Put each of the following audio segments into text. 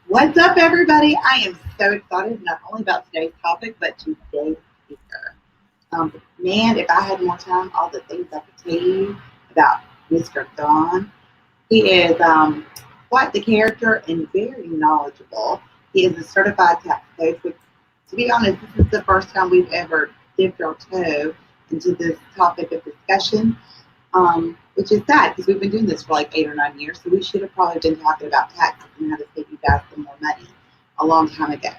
What's up, everybody? I am so excited not only about today's topic, but today's speaker. Man, if I had more time, all the things I could tell you about Mr. Don. He is quite the character and very knowledgeable. He is a certified tax coach, which, to be honest, this is the first time we've ever dipped our toe into this topic of discussion, which is sad because we've been doing this for like 8 or 9 years. So we should have probably been talking about taxes and how to save you guys some more money a long time ago.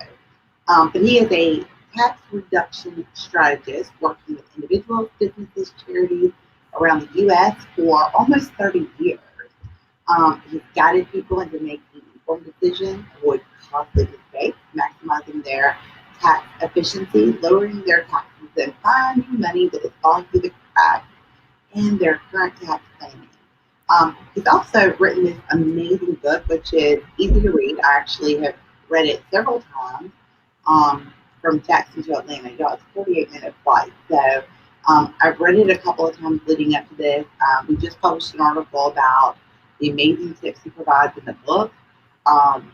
But he is a tax reduction strategist working with individuals, businesses, charities around the U.S. for almost 30 years. He's guided people into making informed decisions, avoid costly mistakes, maximizing their tax efficiency, lowering their taxes, and finding money that is falling through the cracks in their current tax planning. He's also written this amazing book, which is easy to read. I actually have read it several times from Jackson to Atlanta. Y'all, it's a 48-minute flight. So I've read it a couple of times leading up to this. We just published an article about the amazing tips he provides in the book. Um,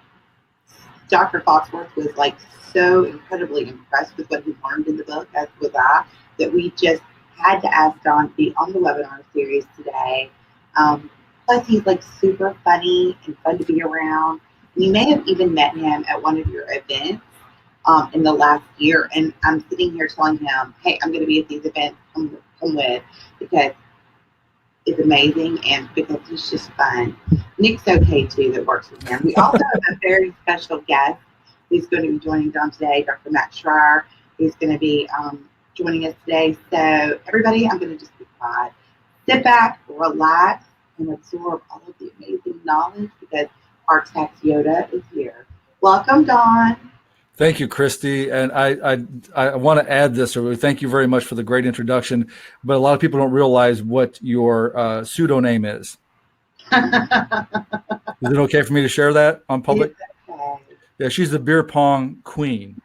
Dr. Foxworth was like so incredibly impressed with what he learned in the book, as was I, that we just had to ask Don to be on the webinar series today. Plus, he's like super funny and fun to be around. You may have even met him at one of your events in the last year, and I'm sitting here telling him, "Hey, I'm going to be at these events. Come with," because it's amazing and because he's just fun. Nick's okay too, that works with him. We also have a very special guest who's going to be joining Don today, Dr. Matt Schreier, who's going to be joining us today. So everybody, I'm going to just be quiet. Sit back, relax, and absorb all of the amazing knowledge because our tax Yoda is here. Welcome, Don. Thank you, Christy. And I want to add this, or thank you very much for the great introduction. But a lot of people don't realize what your pseudonym is. Is it okay for me to share that on public? Okay. Yeah, she's the beer pong queen.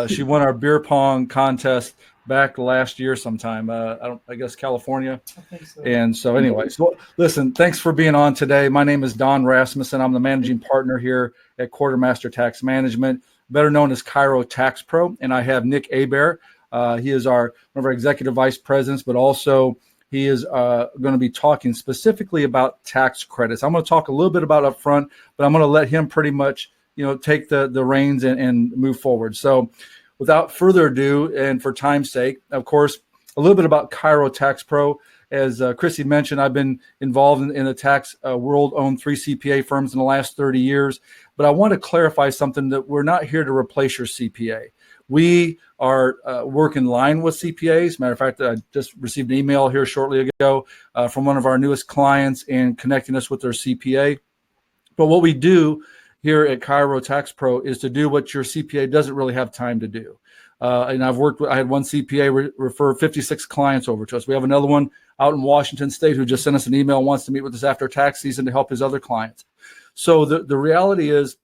She won our beer pong contest back last year sometime. I guess California. I think so. And so anyway, so listen, thanks for being on today. My name is Don Rasmussen. I'm the managing partner here at Quartermaster Tax Management, better known as Cairo Tax Pro. And I have Nick Hebert. He is one of our executive vice presidents, but also he is going to be talking specifically about tax credits. I'm going to talk a little bit about upfront, but I'm going to let him pretty much, take the reins and move forward. So without further ado, and for time's sake, of course, a little bit about Cairo Tax Pro. As Chrissy mentioned, I've been involved in the tax world, owned 3 CPA firms in the last 30 years. But I want to clarify something, that we're not here to replace your CPA. We are work in line with CPAs. Matter of fact, I just received an email here shortly ago from one of our newest clients and connecting us with their CPA. But what we do here at Cairo Tax Pro is to do what your CPA doesn't really have time to do. And I had one CPA refer 56 clients over to us. We have another one out in Washington State who just sent us an email and wants to meet with us after tax season to help his other clients. So the reality is,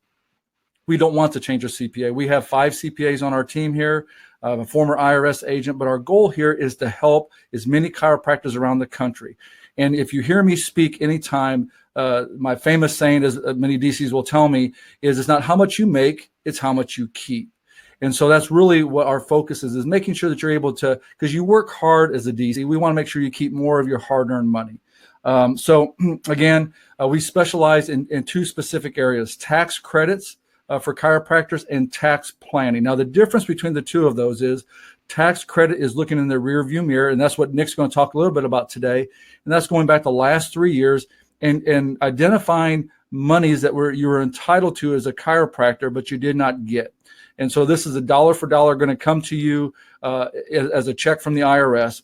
we don't want to change our CPA. We have 5 CPAs on our team here, a former IRS agent, but our goal here is to help as many chiropractors around the country. And if you hear me speak anytime, my famous saying, as many DCs will tell me, is it's not how much you make, it's how much you keep. And so that's really what our focus is making sure that you're able to, because you work hard as a DC, we want to make sure you keep more of your hard-earned money. So again, we specialize in 2 specific areas: tax credits for chiropractors and tax planning. Now, the difference between the 2 of those is tax credit is looking in the rear view mirror, and that's what Nick's going to talk a little bit about today. And that's going back the last 3 years and identifying monies that you were entitled to as a chiropractor, but you did not get. And so this is a dollar for dollar going to come to you as a check from the IRS.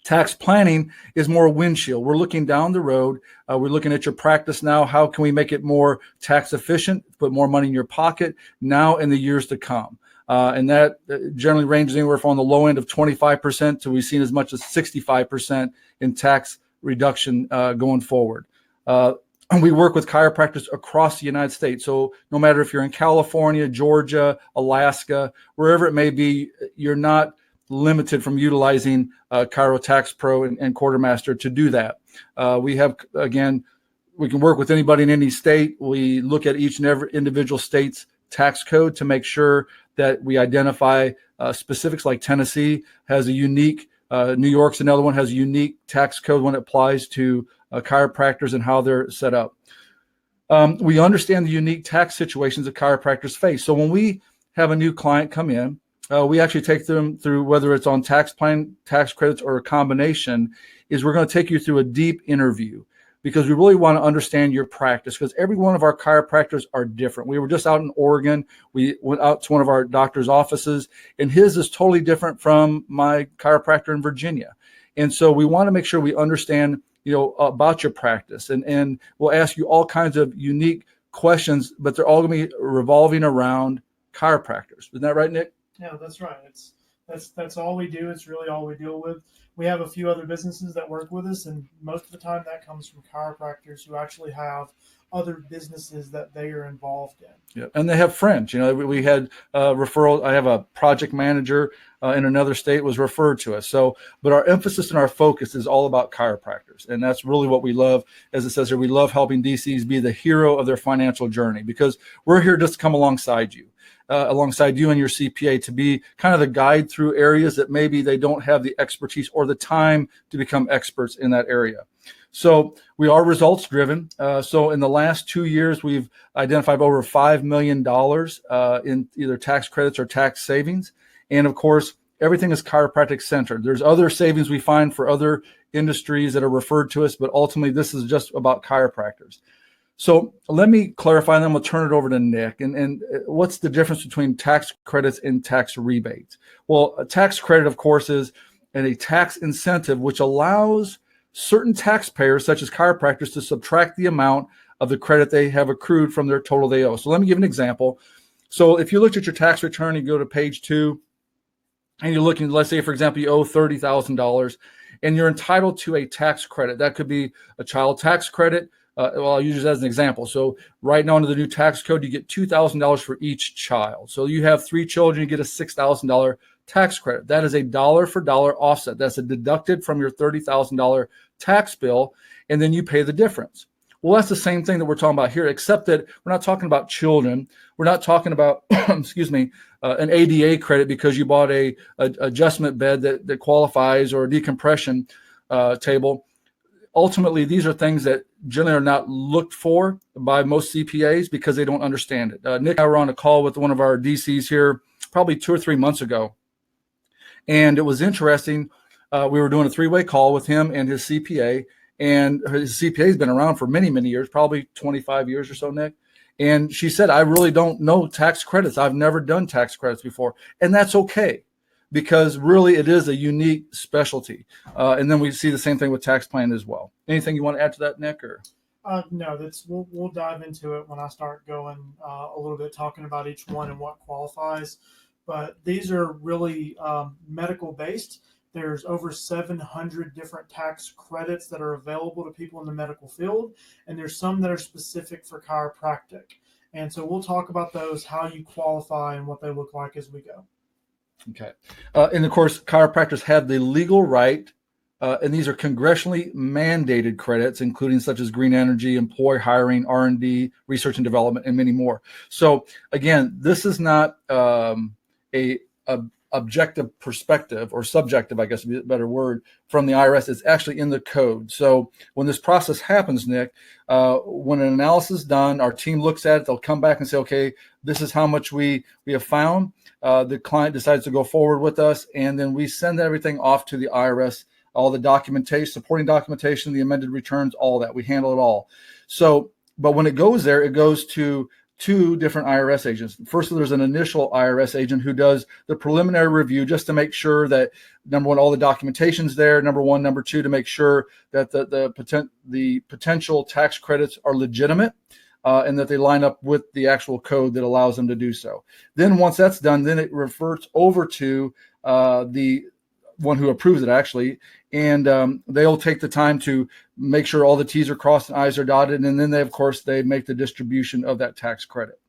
Tax planning is more windshield. We're looking down the road. We're looking at your practice now. How can we make it more tax efficient, put more money in your pocket now and the years to come? And that generally ranges anywhere from the low end of 25% to we've seen as much as 65% in tax reduction going forward. We work with chiropractors across the United States. So no matter if you're in California, Georgia, Alaska, wherever it may be, you're not limited from utilizing Cairo Tax Pro and Quartermaster to do that. We have, again, we can work with anybody in any state. We look at each and every individual state's tax code to make sure that we identify specifics. Like Tennessee has a unique, New York's another one, has a unique tax code when it applies to chiropractors and how they're set up. We understand the unique tax situations that chiropractors face. So when we have a new client come in, we actually take them through, whether it's on tax plan, tax credits, or a combination, is we're going to take you through a deep interview, because we really want to understand your practice, because every one of our chiropractors are different. We were just out in Oregon. We went out to one of our doctor's offices, and his is totally different from my chiropractor in Virginia. And so we want to make sure we understand, about your practice, and we'll ask you all kinds of unique questions, but they're all going to be revolving around chiropractors. Isn't that right, Nick? Yeah, that's right. That's all we do. It's really all we deal with. We have a few other businesses that work with us, and most of the time that comes from chiropractors who actually have other businesses that they are involved in. Yeah, and they have friends. We had referral. I have a project manager in another state was referred to us. So, but our emphasis and our focus is all about chiropractors, and that's really what we love. As it says here, we love helping DCs be the hero of their financial journey, because we're here just to come alongside you. Alongside you and your CPA, to be kind of the guide through areas that maybe they don't have the expertise or the time to become experts in that area. So we are results driven. So in the last 2 years, we've identified over $5 million in either tax credits or tax savings. And of course, everything is chiropractic centered. There's other savings we find for other industries that are referred to us, but ultimately this is just about chiropractors. So let me clarify, and then we'll turn it over to Nick. And what's the difference between tax credits and tax rebates? Well, a tax credit, of course, is a tax incentive which allows certain taxpayers, such as chiropractors, to subtract the amount of the credit they have accrued from their total they owe. So let me give an example. So if you looked at your tax return, you go to page 2, and you're looking, let's say, for example, you owe $30,000, and you're entitled to a tax credit. That could be a child tax credit. I'll use it as an example. So right now under the new tax code, you get $2,000 for each child. So you have 3 children, you get a $6,000 tax credit. That is a dollar for dollar offset. That's deducted from your $30,000 tax bill, and then you pay the difference. Well, that's the same thing that we're talking about here, except that we're not talking about children. We're not talking about, an ADA credit because you bought a adjustment bed that qualifies, or a decompression table. Ultimately, these are things that generally are not looked for by most CPAs because they don't understand it. Nick and I were on a call with one of our DCs here probably 2 or 3 months ago, and it was interesting. We were doing a 3-way call with him and his CPA, and his CPA has been around for many, many years, probably 25 years or so, Nick. And she said, I really don't know tax credits. I've never done tax credits before. And that's okay, because really it is a unique specialty. And then we see the same thing with tax plan as well. Anything you want to add to that, Nick? Or no, we'll dive into it when I start going a little bit, talking about each one and what qualifies. But these are really medical based. There's over 700 different tax credits that are available to people in the medical field, and there's some that are specific for chiropractic. And so we'll talk about those, how you qualify, and what they look like as we go. Okay. And of course, chiropractors have the legal right, and these are congressionally mandated credits, including such as green energy, employee hiring, R&D, research and development, and many more. So again, this is not a objective perspective, or subjective, I guess would be a better word, from the IRS. It's actually in the code. So when this process happens, Nick, when an analysis is done, our team looks at it, they'll come back and say, okay, this is how much we have found. The client decides to go forward with us, and then we send everything off to the IRS, all the documentation, supporting documentation, the amended returns, all that. We handle it all. So, but when it goes there, it goes to 2 different IRS agents. First, there's an initial IRS agent who does the preliminary review just to make sure that, number one, all the documentation's there, number one. Number 2, to make sure that the potential tax credits are legitimate, and that they line up with the actual code that allows them to do so. Then once that's done, then it refers over to the one who approves it, actually, and they'll take the time to make sure all the T's are crossed and I's are dotted, and then they make the distribution of that tax credit.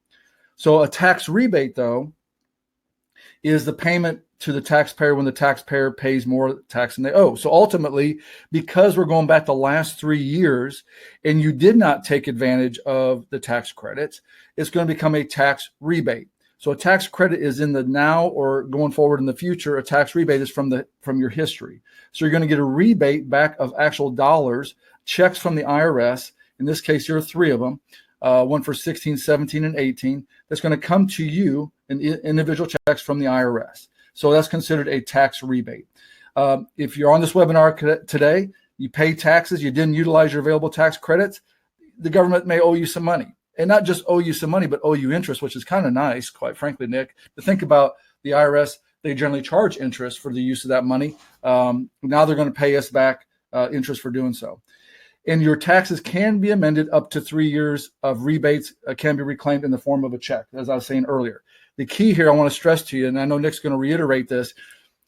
So a tax rebate, though, is the payment to the taxpayer when the taxpayer pays more tax than they owe. So ultimately, because we're going back the last 3 years and you did not take advantage of the tax credits, it's going to become a tax rebate. So a tax credit is in the now or going forward in the future. A tax rebate is from your history. So you're going to get a rebate back of actual dollars, checks from the IRS. In this case, there are 3 of them, one for 16, 17, and 18. That's going to come to you in individual checks from the IRS. So that's considered a tax rebate. If you're on this webinar today, you pay taxes, you didn't utilize your available tax credits, the government may owe you some money. And not just owe you some money, but owe you interest, which is kind of nice, quite frankly, Nick, to think about. The IRS, they generally charge interest for the use of that money. Now they're going to pay us back interest for doing so. And your taxes can be amended up to 3 years of rebates can be reclaimed in the form of a check, as I was saying earlier. The key here I want to stress to you, and I know Nick's going to reiterate this,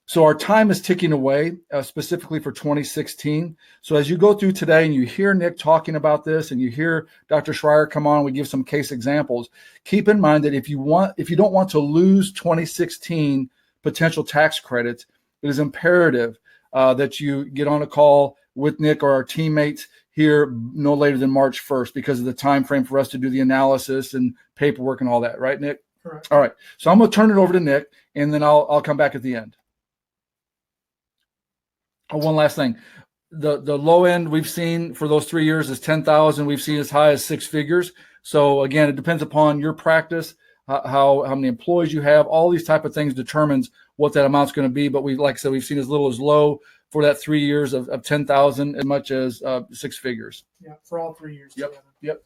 so our time is ticking away, specifically for 2016. So as you go through today and you hear Nick talking about this and you hear Dr. Schreier come on, we give some case examples, keep in mind that if you don't want to lose 2016 potential tax credits, it is imperative that you get on a call with Nick or our teammates here no later than March 1st because of the time frame for us to do the analysis and paperwork and all that. Right, Nick? Correct. All right. So I'm going to turn it over to Nick, and then I'll come back at the end. Oh, one last thing. The low end we've seen for those 3 years is 10,000. We've seen as high as 6 figures. So again, it depends upon your practice, how many employees you have. All these type of things determines what that amount's going to be. But like I said, we've seen as little as low for that 3 years of 10,000, as much as 6 figures. Yeah, for all 3 years. Yep. Together. Yep.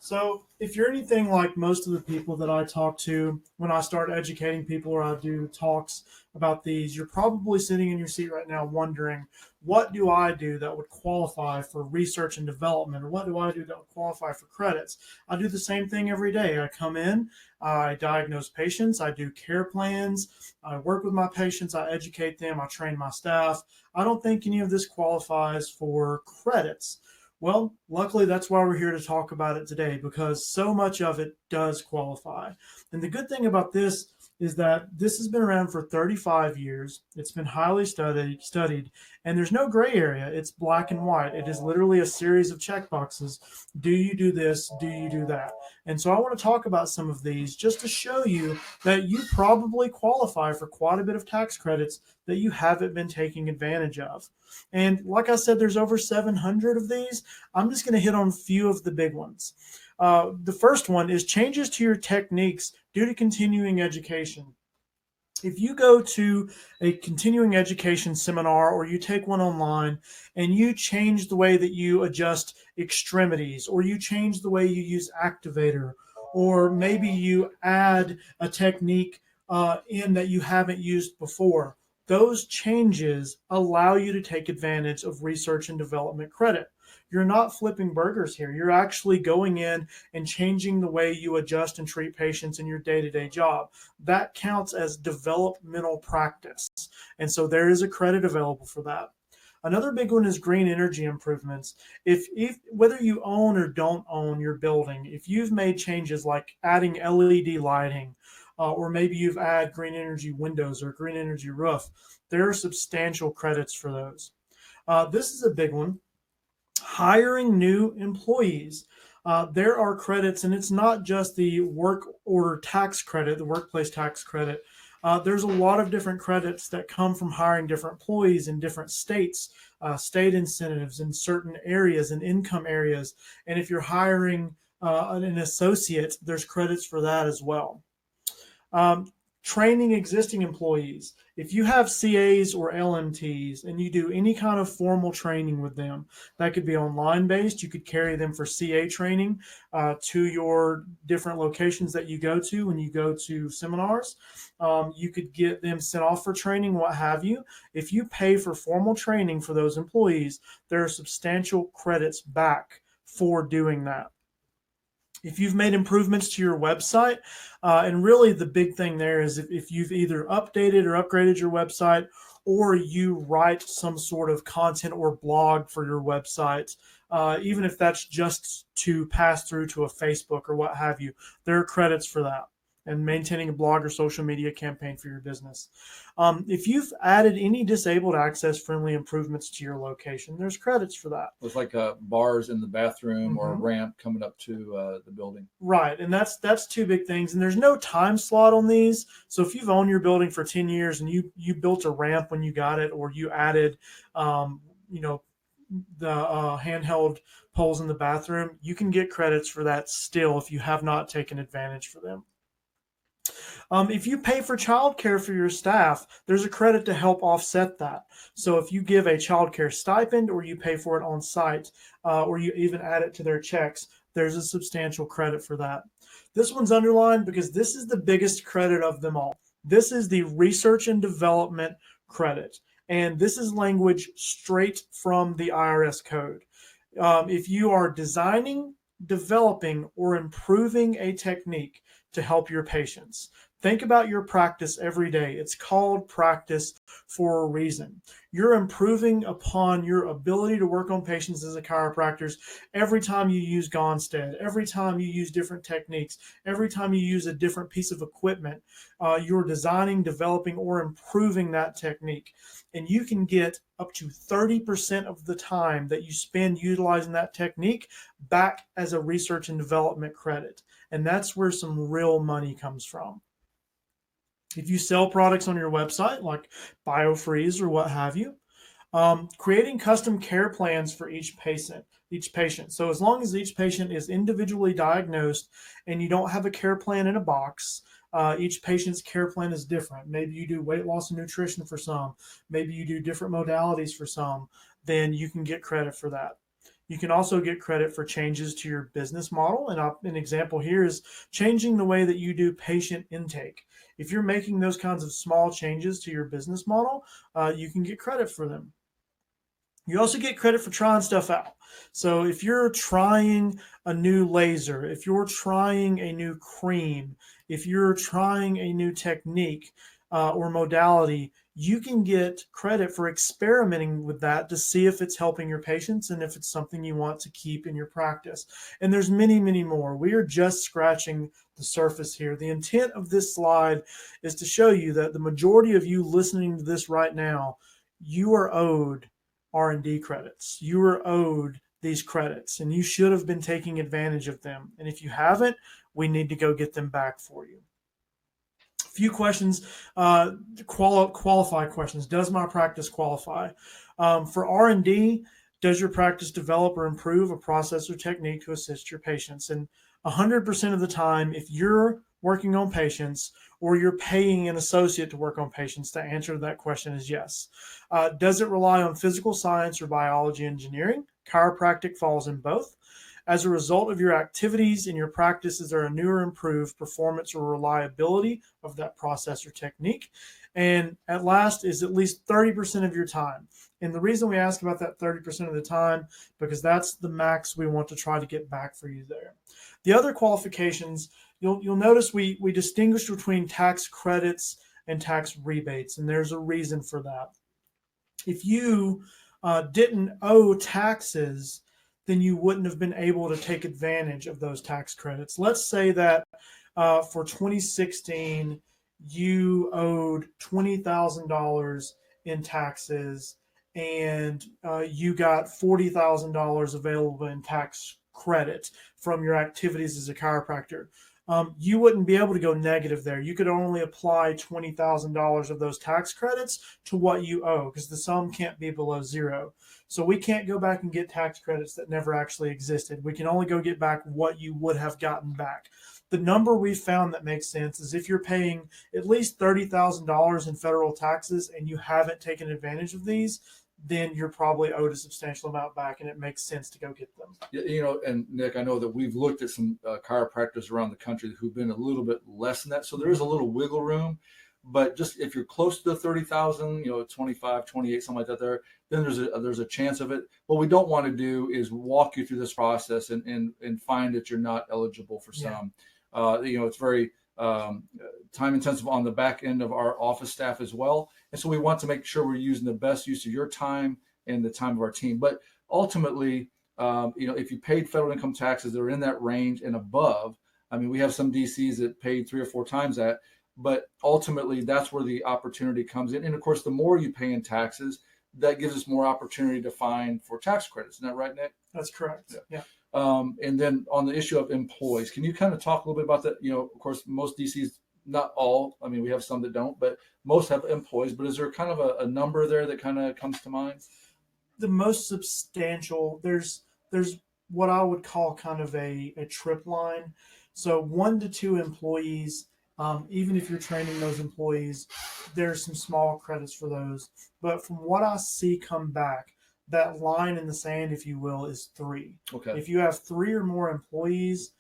So if you're anything like most of the people that I talk to when I start educating people or I do talks about these, you're probably sitting in your seat right now wondering, what do I do that would qualify for research and development? Or what do I do that would qualify for credits? I do the same thing every day. I come in, I diagnose patients, I do care plans, I work with my patients, I educate them, I train my staff. I don't think any of this qualifies for credits. Well, luckily, that's why we're here to talk about it today, because so much of it does qualify. And the good thing about this is that this has been around for 35 years. It's been highly studied, and there's no gray area. It's black and white. It is literally a series of checkboxes. Do you do this? Do you do that? And so I want to talk about some of these just to show you that you probably qualify for quite a bit of tax credits that you haven't been taking advantage of. And like I said, there's over 700 of these. I'm just going to hit on a few of the big ones. The first one is changes to your techniques due to continuing education. If you go to a continuing education seminar or you take one online and you change the way that you adjust extremities, or you change the way you use activator, or maybe you add a technique in that you haven't used before, those changes allow you to take advantage of research and development credit. You're not flipping burgers here. You're actually going in and changing the way you adjust and treat patients in your day-to-day job. That counts as developmental practice. And so there is a credit available for that. Another big one is green energy improvements. If whether you own or don't own your building, if you've made changes like adding LED lighting, or maybe you've added green energy windows or green energy roof, there are substantial credits for those. This is a big one. Hiring new employees. There are credits, and it's not just the work order tax credit, the workplace tax credit. There's a lot of different credits that come from hiring different employees in different states, state incentives in certain areas and income areas. And if you're hiring an associate, there's credits for that as well. Training existing employees. If you have CAs or LMTs and you do any kind of formal training with them, that could be online based. You could carry them for CA training to your different locations that you go to when you go to seminars. You could get them sent off for training, what have you. If you pay for formal training for those employees, there are substantial credits back for doing that. If you've made improvements to your website, and really the big thing there is if you've either updated or upgraded your website, or you write some sort of content or blog for your website, even if that's just to pass through to a Facebook or what have you, there are credits for that. and maintaining a blog or social media campaign for your business. If you've added any disabled access friendly improvements to your location, there's credits for that. It's like bars in the bathroom or a Mhm. ramp coming up to the building. Right, and that's two big things. And there's no time slot on these. So if you've owned your building for 10 years and you built a ramp when you got it, or you added, you know, the handheld poles in the bathroom, you can get credits for that still if you have not taken advantage for them. If you pay for childcare for your staff, there's a credit to help offset that. So if you give a childcare stipend, or you pay for it on site, or you even add it to their checks, there's a substantial credit for that. This one's underlined because this is the biggest credit of them all. This is the research and development credit. And this is language straight from the IRS code. If you are designing, developing, or improving a technique to help your patients, think about your practice every day. It's called practice for a reason. You're improving upon your ability to work on patients as a chiropractor every time you use Gonstead, every time you use different techniques, every time you use a different piece of equipment. You're designing, developing, or improving that technique. And you can get up to 30% of the time that you spend utilizing that technique back as a research and development credit. And that's where some real money comes from. If you sell products on your website like BioFreeze or what have you, creating custom care plans for each patient. So as long as each patient is individually diagnosed and you don't have a care plan in a box, each patient's care plan is different. Maybe you do weight loss and nutrition for some, maybe you do different modalities for some, then you can get credit for that. You can also get credit for changes to your business model. And an example here is changing the way that you do patient intake. If you're making those kinds of small changes to your business model, you can get credit for them. You also get credit for trying stuff out. So if you're trying a new laser, if you're trying a new cream, if you're trying a new technique or modality, you can get credit for experimenting with that to see if it's helping your patients and if it's something you want to keep in your practice. And there's many, many more. We are just scratching the surface here. The intent of this slide is to show you that the majority of you listening to this right now, you are owed R&D credits. You are owed these credits, and you should have been taking advantage of them. And if you haven't, we need to go get them back for you. A few questions, qualify questions. Does my practice qualify? For R&D, does your practice develop or improve a process or technique to assist your patients? And 100% of the time, if you're working on patients or you're paying an associate to work on patients, the answer to that question is yes. Does it rely on physical science or biology engineering? Chiropractic falls in both. As a result of your activities in your practice, is there a new or improved performance or reliability of that process or technique? And at last, is at least 30% of your time. And the reason we ask about that 30% of the time, because that's the max we want to try to get back for you there. The other qualifications, you'll notice we distinguish between tax credits and tax rebates, and there's a reason for that. If you didn't owe taxes, then you wouldn't have been able to take advantage of those tax credits. Let's say that for 2016, you owed $20,000 in taxes, and you got $40,000 available in tax credit from your activities as a chiropractor. You wouldn't be able to go negative there. You could only apply $20,000 of those tax credits to what you owe, because the sum can't be below zero. So we can't go back and get tax credits that never actually existed. We can only go get back what you would have gotten back. The number we found that makes sense is if you're paying at least $30,000 in federal taxes and you haven't taken advantage of these, then you're probably owed a substantial amount back, and it makes sense to go get them. You know, and Nick, I know that we've looked at some chiropractors around the country who've been a little bit less than that. So there is a little wiggle room, but just if you're close to the 30,000, 25, 28, something like that there, then there's a chance of it. What we don't want to do is walk you through this process and find that you're not eligible for some. It's very time intensive on the back end of our office staff as well. And so we want to make sure we're using the best use of your time and the time of our team. But ultimately, if you paid federal income taxes that are in that range and above, I mean, we have some DCs that paid 3 or 4 times that, but ultimately that's where the opportunity comes in. And of course, the more you pay in taxes, that gives us more opportunity to fine for tax credits. Isn't that right, Nick? That's correct. Yeah. And then on the issue of employees, can you kind of talk a little bit about that? You know, of course, most DCs, not all, I mean, we have some that don't, but most have employees. But is there kind of a number there that kind of comes to mind? The most substantial, there's what I would call kind of a trip line. So 1 to 2 employees, even if you're training those employees, there's some small credits for those. But from what I see come back, that line in the sand, if you will, is 3. Okay. If you have 3 or more employees,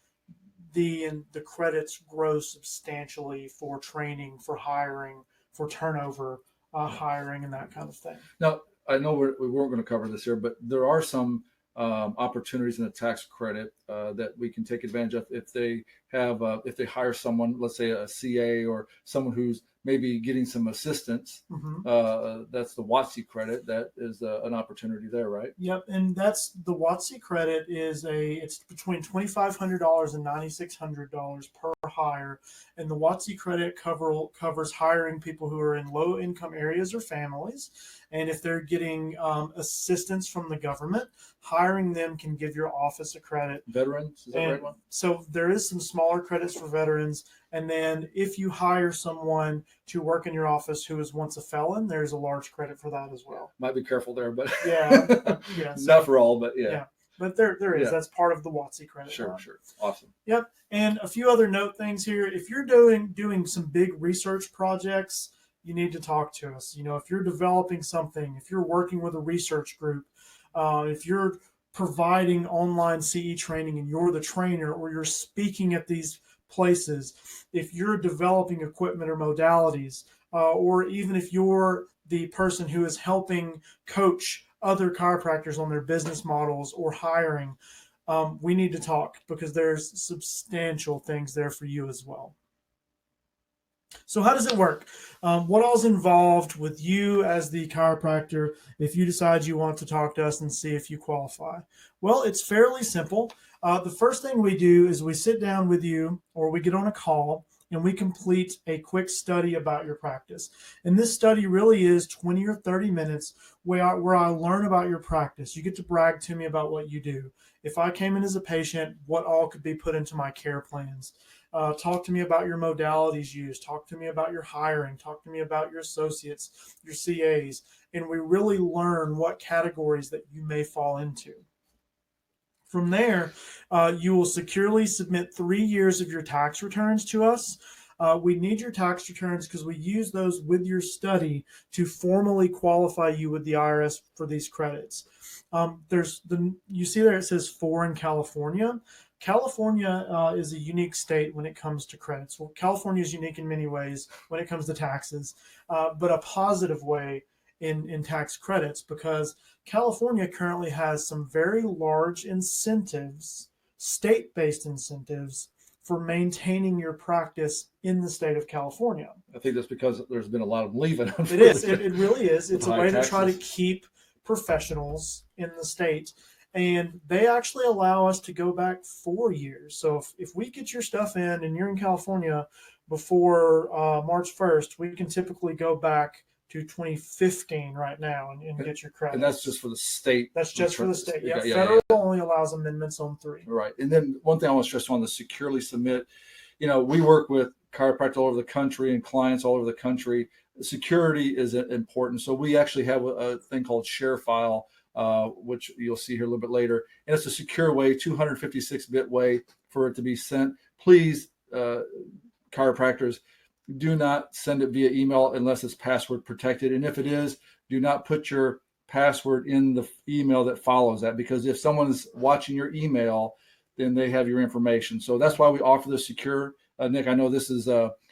the credits grow substantially for training, for hiring, for turnover hiring, and that kind of thing. Now, I know we weren't going to cover this here, but there are some opportunities in the tax credit that we can take advantage of if they have if they hire someone, let's say a CA or someone who's maybe getting some assistance. That's the WOTC credit. That is an opportunity there, right? Yep, and that's the WOTC credit it's between $2,500 and $9,600 per hire, and the WOTC credit covers hiring people who are in low income areas or families, and if they're getting assistance from the government, hiring them can give your office a credit. Veterans, is that the right one? So there is some smaller credits for veterans. And then if you hire someone to work in your office who was once a felon, there's a large credit for that as well. Might be careful there, but yeah, not for all, but yeah. But there is. Yeah. That's part of the WOTC credit. Sure. Awesome. Yep. And a few other note things here. If you're doing some big research projects, you need to talk to us. You know, if you're developing something, if you're working with a research group, if you're providing online CE training and you're the trainer, or you're speaking at these places, if you're developing equipment or modalities, or even if you're the person who is helping coach other chiropractors on their business models or hiring, we need to talk, because there's substantial things there for you as well. So how does it work? What all's involved with you as the chiropractor if you decide you want to talk to us and see if you qualify? Well, it's fairly simple. The first thing we do is we sit down with you, or we get on a call, and we complete a quick study about your practice. And this study really is 20 or 30 minutes where I learn about your practice. You get to brag to me about what you do. If I came in as a patient, what all could be put into my care plans? Talk to me about your modalities used. Talk to me about your hiring. Talk to me about your associates, your CAs. And we really learn what categories that you may fall into. From there, you will securely submit 3 years of your tax returns to us. We need your tax returns because we use those with your study to formally qualify you with the IRS for these credits. You see there it says 4 in California. California is a unique state when it comes to credits. Well, California is unique in many ways when it comes to taxes, but a positive way in tax credits, because California currently has some very large incentives, state-based incentives, for maintaining your practice in the state of California. I think that's because there's been a lot of them leaving. It is. It really is. It's a way taxes. To try to keep professionals in the state. And they actually allow us to go back 4 years. So if we get your stuff in and you're in California before March 1st, we can typically go back to 2015 right now and get your credits. And that's just for the state. That's just for the state. Yeah, yeah, federal only allows amendments on 3. Right. And then one thing I want to stress on the securely submit, you know, we work with chiropractors all over the country and clients all over the country. Security is important. So we actually have a thing called ShareFile, which you'll see here a little bit later. And it's a secure way, 256-bit way for it to be sent. Please, chiropractors, do not send it via email unless it's password protected. And if it is, do not put your password in the email that follows that, because if someone's watching your email, then they have your information. So that's why we offer the secure. Nick, I know this is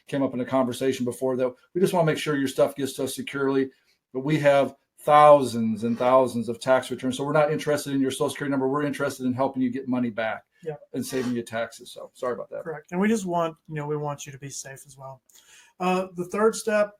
came up in a conversation before, that we just want to make sure your stuff gets to us securely. But we have thousands and thousands of tax returns. So we're not interested in your social security number. We're interested in helping you get money back and saving you taxes. So sorry about that. Correct. And we just want, we want you to be safe as well. The third step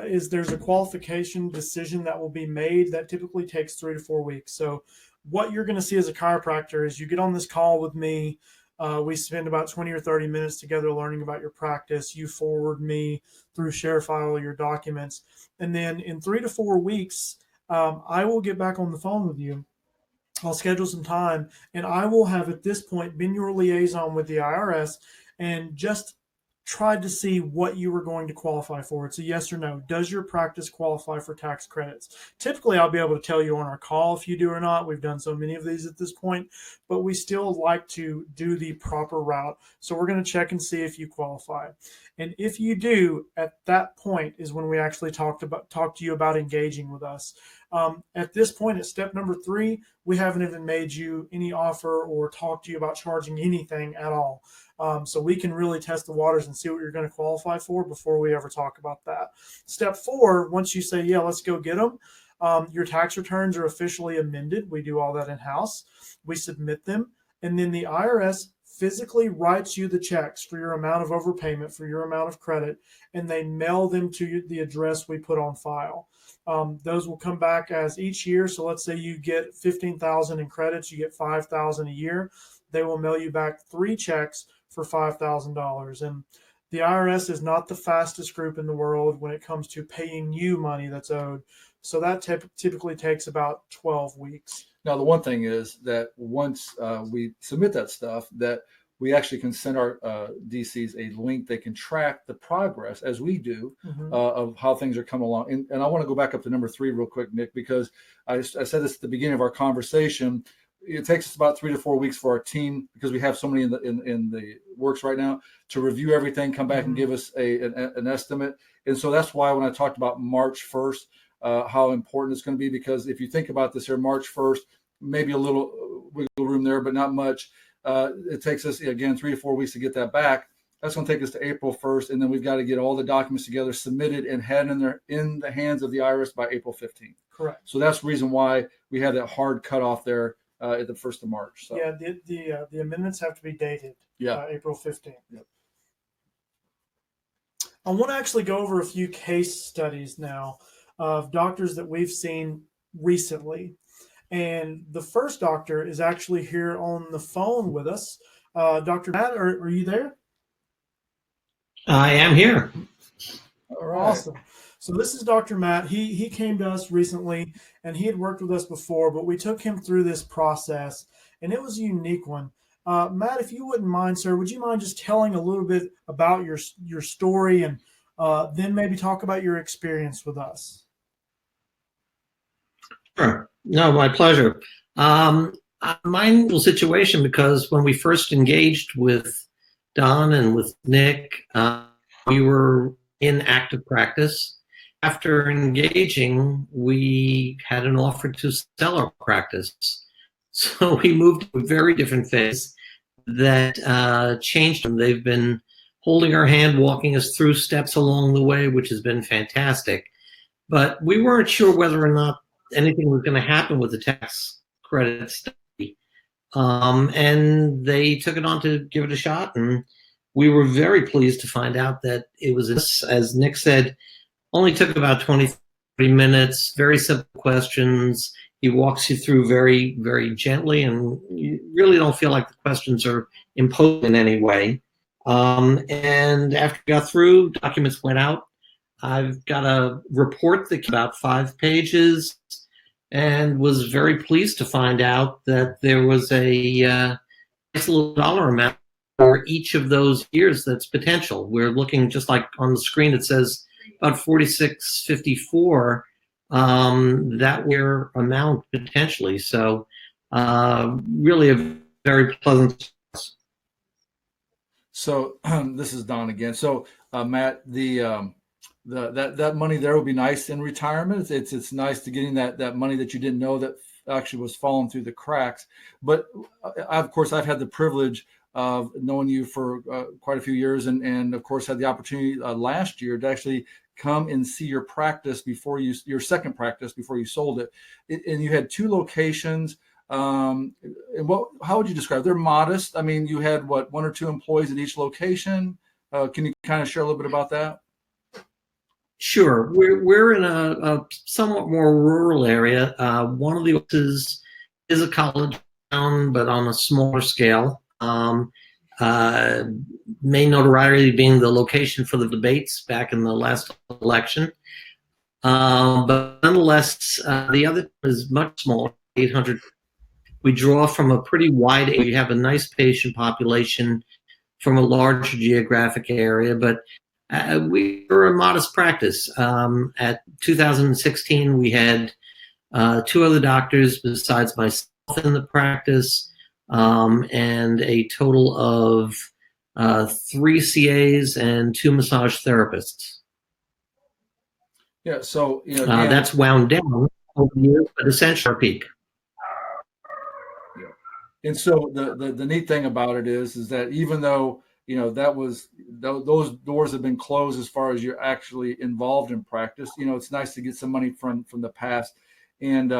is there's a qualification decision that will be made that typically takes 3 to 4 weeks. So what you're going to see as a chiropractor is you get on this call with me. We spend about 20 or 30 minutes together learning about your practice. You forward me through ShareFile your documents. And then in 3 to 4 weeks, I will get back on the phone with you. I'll schedule some time, and I will have at this point been your liaison with the IRS and just tried to see what you were going to qualify for. It's a yes or no. Does your practice qualify for tax credits? Typically, I'll be able to tell you on our call if you do or not. We've done so many of these at this point, but we still like to do the proper route. So we're going to check and see if you qualify. And if you do, at that point is when we actually talk to you about engaging with us. At this point, at step number 3, we haven't even made you any offer or talk to you about charging anything at all. So we can really test the waters and see what you're going to qualify for before we ever talk about that. Step 4, once you say, yeah, let's go get them, your tax returns are officially amended. We do all that in-house. We submit them, and then the IRS physically writes you the checks for your amount of overpayment, for your amount of credit, and they mail them to the address we put on file. Those will come back as each year. So let's say you get 15,000 in credits, you get 5,000 a year. They will mail you back 3 checks for $5,000. And the IRS is not the fastest group in the world when it comes to paying you money that's owed. So that typically takes about 12 weeks. Now, the one thing is that once we submit that stuff, that we actually can send our DCs a link. They can track the progress as we do of how things are coming along. And I want to go back up to number 3 real quick, Nick, because I said this at the beginning of our conversation. It takes us about 3 to 4 weeks for our team, because we have so many in the works right now, to review everything, come back and give us an estimate. And so that's why when I talked about March 1st, how important it's going to be, because if you think about this here, March 1st, maybe a little wiggle room there, but not much. It takes us, again, 3 to 4 weeks to get that back. That's going to take us to April 1st, and then we've got to get all the documents together, submitted, and had in the hands of the IRS by April 15th. Correct. So that's the reason why we have that hard cutoff there at the 1st of March. So. Yeah, the amendments have to be dated April 15th. Yep. I want to actually go over a few case studies now of doctors that we've seen recently. And the first doctor is actually here on the phone with us. Dr. Matt, are you there? I am here. All right. Awesome. So this is Dr. Matt. He came to us recently, and he had worked with us before, but we took him through this process, and it was a unique one. Matt, if you wouldn't mind, sir, would you mind just telling a little bit about your story, and then maybe talk about your experience with us? Sure. No, my pleasure. My unusual situation, because when we first engaged with Don and with Nick, we were in active practice. After engaging, we had an offer to sell our practice. So we moved to a very different phase that changed them. They've been holding our hand, walking us through steps along the way, which has been fantastic. But we weren't sure whether or not anything was going to happen with the tax credit study. And they took it on to give it a shot. And we were very pleased to find out that it was, as Nick said, only took about 20, 30 minutes, very simple questions. He walks you through very, very gently, and you really don't feel like the questions are imposed in any way. And after we got through, documents went out. I've got a report that's about 5 pages, and was very pleased to find out that there was a nice little dollar amount for each of those years that's potential. We're looking, just like on the screen, it says about $46.54, that were amount potentially. So really a very pleasant. So this is Don again. So Matt, that money there will be nice in retirement. It's nice to getting that money that you didn't know that actually was falling through the cracks. But of course, I've had the privilege of knowing you for quite a few years, and of course had the opportunity last year to actually come and see your practice your second practice before you sold it. And you had 2 locations. And how would you describe? They're modest. I mean, you had 1 or 2 employees at each location. Can you kind of share a little bit about that? Sure. We're in a somewhat more rural area. One of the offices is a college town, but on a smaller scale. main notoriety being the location for the debates back in the last election. But nonetheless, the other is much smaller, 800. We draw from a pretty wide area. You have a nice patient population from a large geographic area, but we were a modest practice. At 2016, we had 2 other doctors besides myself in the practice, and a total of 3 CAs and 2 massage therapists. Yeah. So, you know, again, That's wound down over the years, but essentially our peak. and so the neat thing about it is that even though, you know, those doors have been closed as far as you're actually involved in practice, you know, it's nice to get some money from the past. And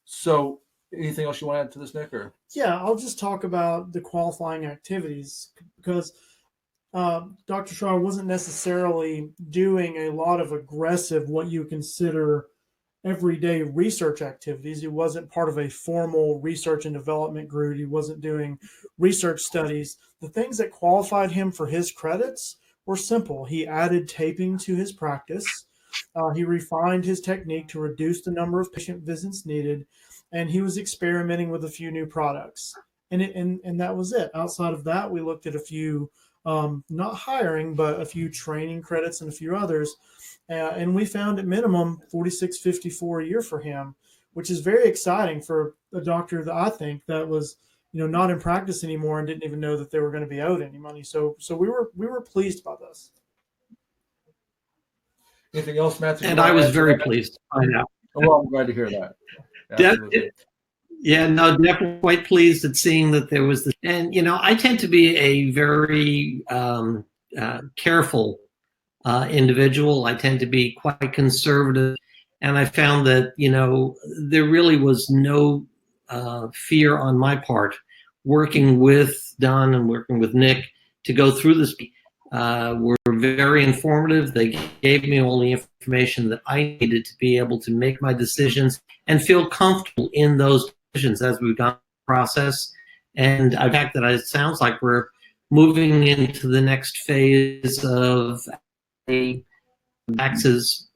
so anything else you want to add to this, Nick? Or Yeah, I'll just talk about the qualifying activities because Dr. Shaw wasn't necessarily doing a lot of aggressive, what you consider everyday research activities. He wasn't part of a formal research and development group. He wasn't doing research studies. The things that qualified him for his credits were simple. He added taping to his practice. He refined his technique to reduce the number of patient visits needed, and he was experimenting with a few new products. And that was it. Outside of that, we looked at a few, not hiring, but a few training credits and a few others. And we found at minimum $46.54 a year for him, which is very exciting for a doctor that I think that was, you know, not in practice anymore and didn't even know that they were going to be owed any money. So we were pleased by this. anything else, Matt? And I was very pleased to find out. Oh, well, I'm glad to hear that. Absolutely. Yeah, no, definitely quite pleased at seeing that there was this. And, you know, I tend to be a very careful individual. I tend to be quite conservative. And I found that, you know, there really was no fear on my part working with Don and working with Nick to go through this. Were very informative. They gave me all the information that I needed to be able to make my decisions and feel comfortable in those decisions as we've gone through the process. And the fact that it sounds like we're moving into the next phase of taxes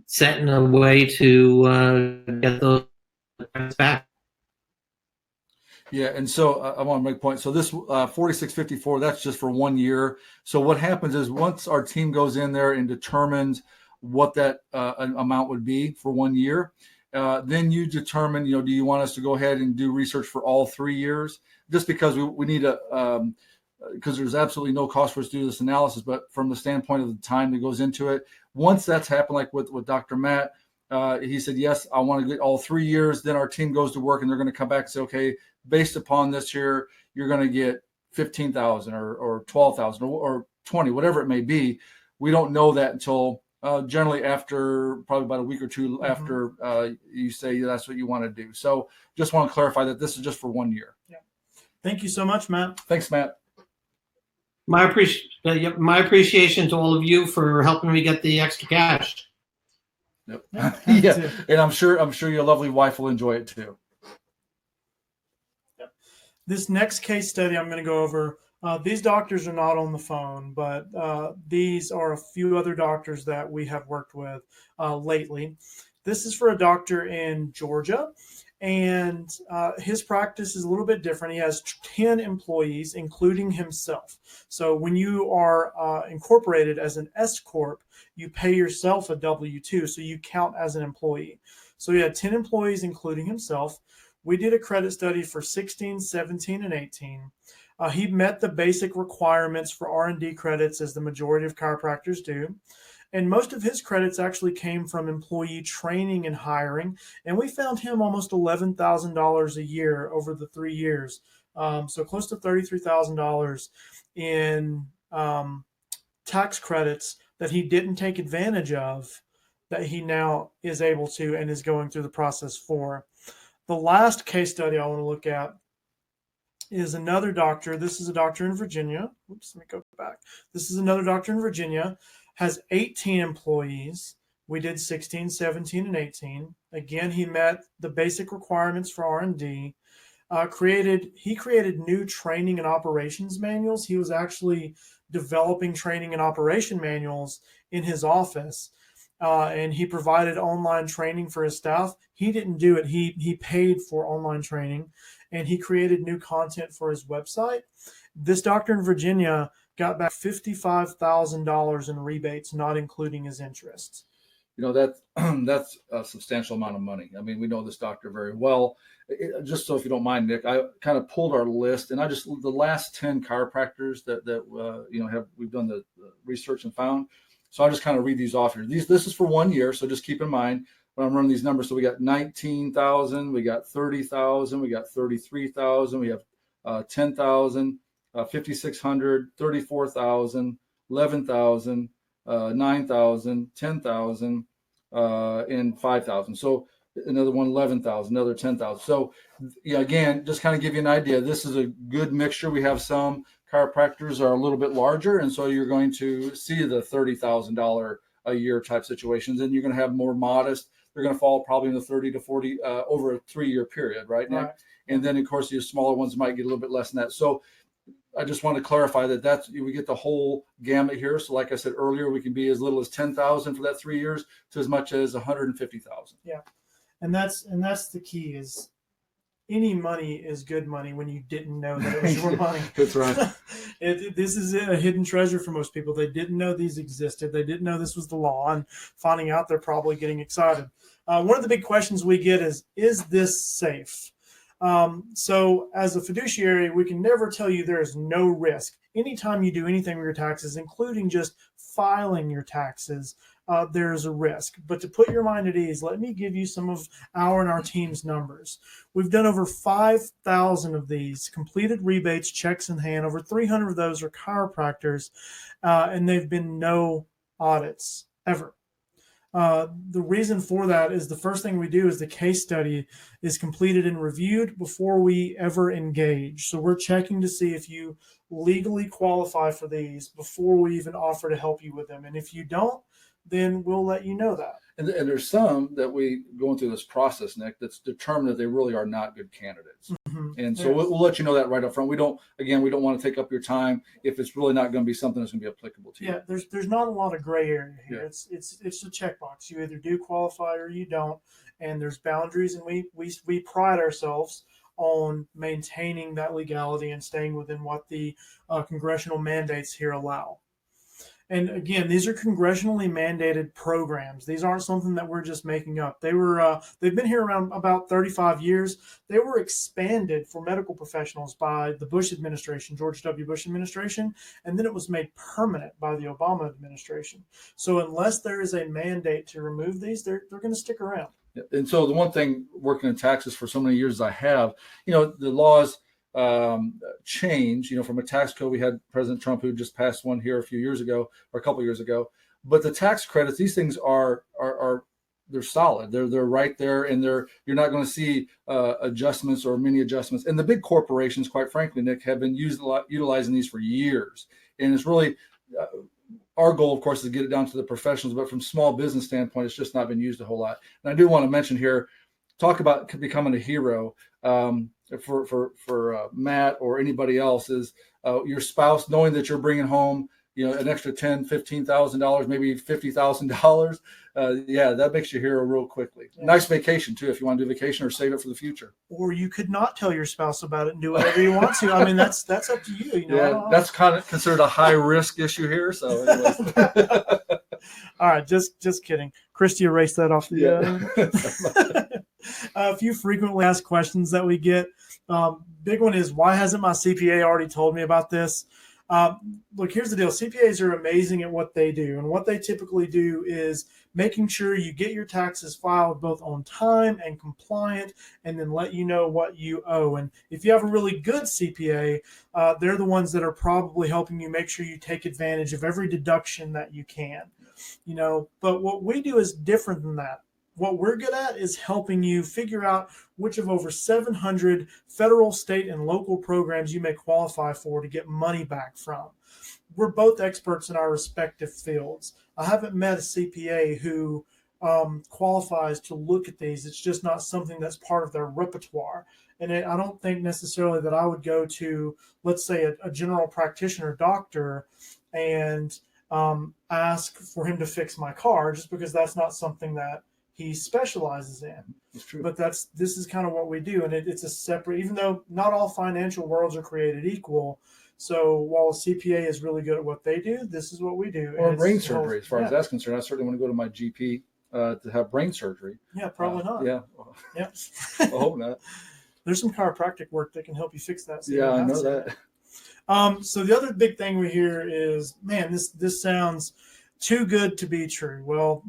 set in a way to get those back. Yeah, and so I want to make a point. So this 4654, that's just for 1 year. So what happens is once our team goes in there and determines what that amount would be for 1 year, then you determine, you know, do you want us to go ahead and do research for all 3 years? Just because we need a because there's absolutely no cost for us to do this analysis, but from the standpoint of the time that goes into it, once that's happened, like with Dr. Matt, he said, yes, I want to get all 3 years. Then our team goes to work and they're going to come back and say, okay, based upon this year, you're going to get 15,000 or 12,000 or 20, whatever it may be. We don't know that until generally after probably about a week or two after you say that's what you want to do. So just want to clarify that this is just for 1 year. Yeah. Thank you so much, Matt. Thanks, Matt. My appreciation to all of you for helping me get the extra cash. Yep. Yeah, and I'm sure your lovely wife will enjoy it too. Yep. This next case study I'm going to go over. These doctors are not on the phone, but these are a few other doctors that we have worked with lately. This is for a doctor in Georgia, and his practice is a little bit different. He has 10 employees, including himself. So when you are incorporated as an S Corp, you pay yourself a W-2, so you count as an employee. So he had 10 employees, including himself. We did a credit study for 16, 17, and 18. He met the basic requirements for R&D credits, as the majority of chiropractors do. And most of his credits actually came from employee training and hiring. And we found him almost $11,000 a year over the 3 years. So close to $33,000 in tax credits that he didn't take advantage of, that he now is able to and is going through the process for. The last case study I want to look at is another doctor. This is a doctor in Virginia. Oops, let me go back. This is another doctor in Virginia, has 18 employees. We did 16, 17, and 18. Again, he met the basic requirements for R&D. created new training and operations manuals. He was actually developing training and operation manuals in his office, and he provided online training for his staff. He didn't do it. He paid for online training, and he created new content for his website. This doctor in Virginia got back $55,000 in rebates, not including his interest. That that's a substantial amount of money. I mean, we know this doctor very well. Just so if you don't mind, Nick, I kind of pulled our list, and the last 10 chiropractors that we've done the research and found. So I just kind of read these off here. This is for 1 year, so just keep in mind when I'm running these numbers. So we got 19,000, we got 30,000, we got 33,000, we have 10,000, 5,600, 34,000, 11,000. 9,000, 10,000, and 5,000. So another one, 11,000, another 10,000. So again, just kind of give you an idea. This is a good mixture. We have some chiropractors are a little bit larger, and so you're going to see the $30,000 a year type situations, and you're going to have more modest. They're going to fall probably in the 30 to 40 over a 3-year period, right, Nick? Right. And then of course your smaller ones might get a little bit less than that. So I just want to clarify that we get the whole gamut here. So like I said earlier, we can be as little as 10,000 for that 3 years to as much as 150,000. Yeah. And that's the key is any money is good money when you didn't know that it was your money. That's right. This is a hidden treasure for most people. They didn't know these existed. They didn't know this was the law, and finding out they're probably getting excited. One of the big questions we get is this safe? So as a fiduciary, we can never tell you there is no risk. Anytime you do anything with your taxes, including just filing your taxes, there's a risk. But to put your mind at ease, let me give you some of our team's numbers. We've done over 5,000 of these completed rebates, checks in hand. Over 300 of those are chiropractors, and they've been no audits ever. The reason for that is the first thing we do is the case study is completed and reviewed before we ever engage. So we're checking to see if you legally qualify for these before we even offer to help you with them. And if you don't, then we'll let you know that. And there's some that we going through this process, Nick, that's determined that they really are not good candidates. Mm-hmm. And so we'll let you know that right up front. We don't want to take up your time if it's really not going to be something that's going to be applicable to you. Yeah, there's not a lot of gray area here. Yeah. It's a checkbox. You either do qualify or you don't, and there's boundaries, and we pride ourselves on maintaining that legality and staying within what the congressional mandates here allow. And again, these are congressionally mandated programs. These aren't something that we're just making up. They've been here around about 35 years. They were expanded for medical professionals by the Bush administration, George W. Bush administration, and then it was made permanent by the Obama administration. So unless there is a mandate to remove these, they're going to stick around. And so the one thing working in taxes for so many years as I have, the laws change, from a tax code. We had President Trump who just passed one here a few years ago or a couple of years ago, but the tax credits, these things are they're solid. They're right there, and you're not going to see adjustments or mini adjustments. And the big corporations, quite frankly, Nick, have been utilizing these for years. And it's really our goal, of course, is to get it down to the professionals, but from small business standpoint, it's just not been used a whole lot. And I do want to mention here, talk about becoming a hero. For Matt or anybody else is your spouse knowing that you're bringing home an extra $10,000, $15,000, maybe $50,000. That makes you a hero real quickly. Yeah. Nice vacation too if you want to do vacation or save it for the future. Or you could not tell your spouse about it and do whatever you want to. I mean that's up to you. Yeah, that's kind of considered a high risk issue here. So anyways. All right, just kidding. Christy erased that off the a few frequently asked questions that we get. Big one is, why hasn't my CPA already told me about this? Look, here's the deal. CPAs are amazing at what they do. And what they typically do is making sure you get your taxes filed both on time and compliant, and then let you know what you owe. And if you have a really good CPA, they're the ones that are probably helping you make sure you take advantage of every deduction that you can. But what we do is different than that. What we're good at is helping you figure out which of over 700 federal, state, and local programs you may qualify for to get money back from. We're both experts in our respective fields. I haven't met a CPA who qualifies to look at these. It's just not something that's part of their repertoire. And I don't think necessarily that I would go to, let's say, a general practitioner doctor and ask for him to fix my car, just because that's not something that he specializes in. It's true. But this is kind of what we do, and it's a separate. Even though not all financial worlds are created equal, so while a CPA is really good at what they do, this is what we do. Or And brain it's surgery, as far yeah. as that's concerned. I certainly want to go to my GP to have brain surgery. Yeah, probably not. Yeah, Yeah. I hope not. There's some chiropractic work that can help you fix that. So Yeah, I know that. So the other big thing we hear is, man, this sounds too good to be true. Well,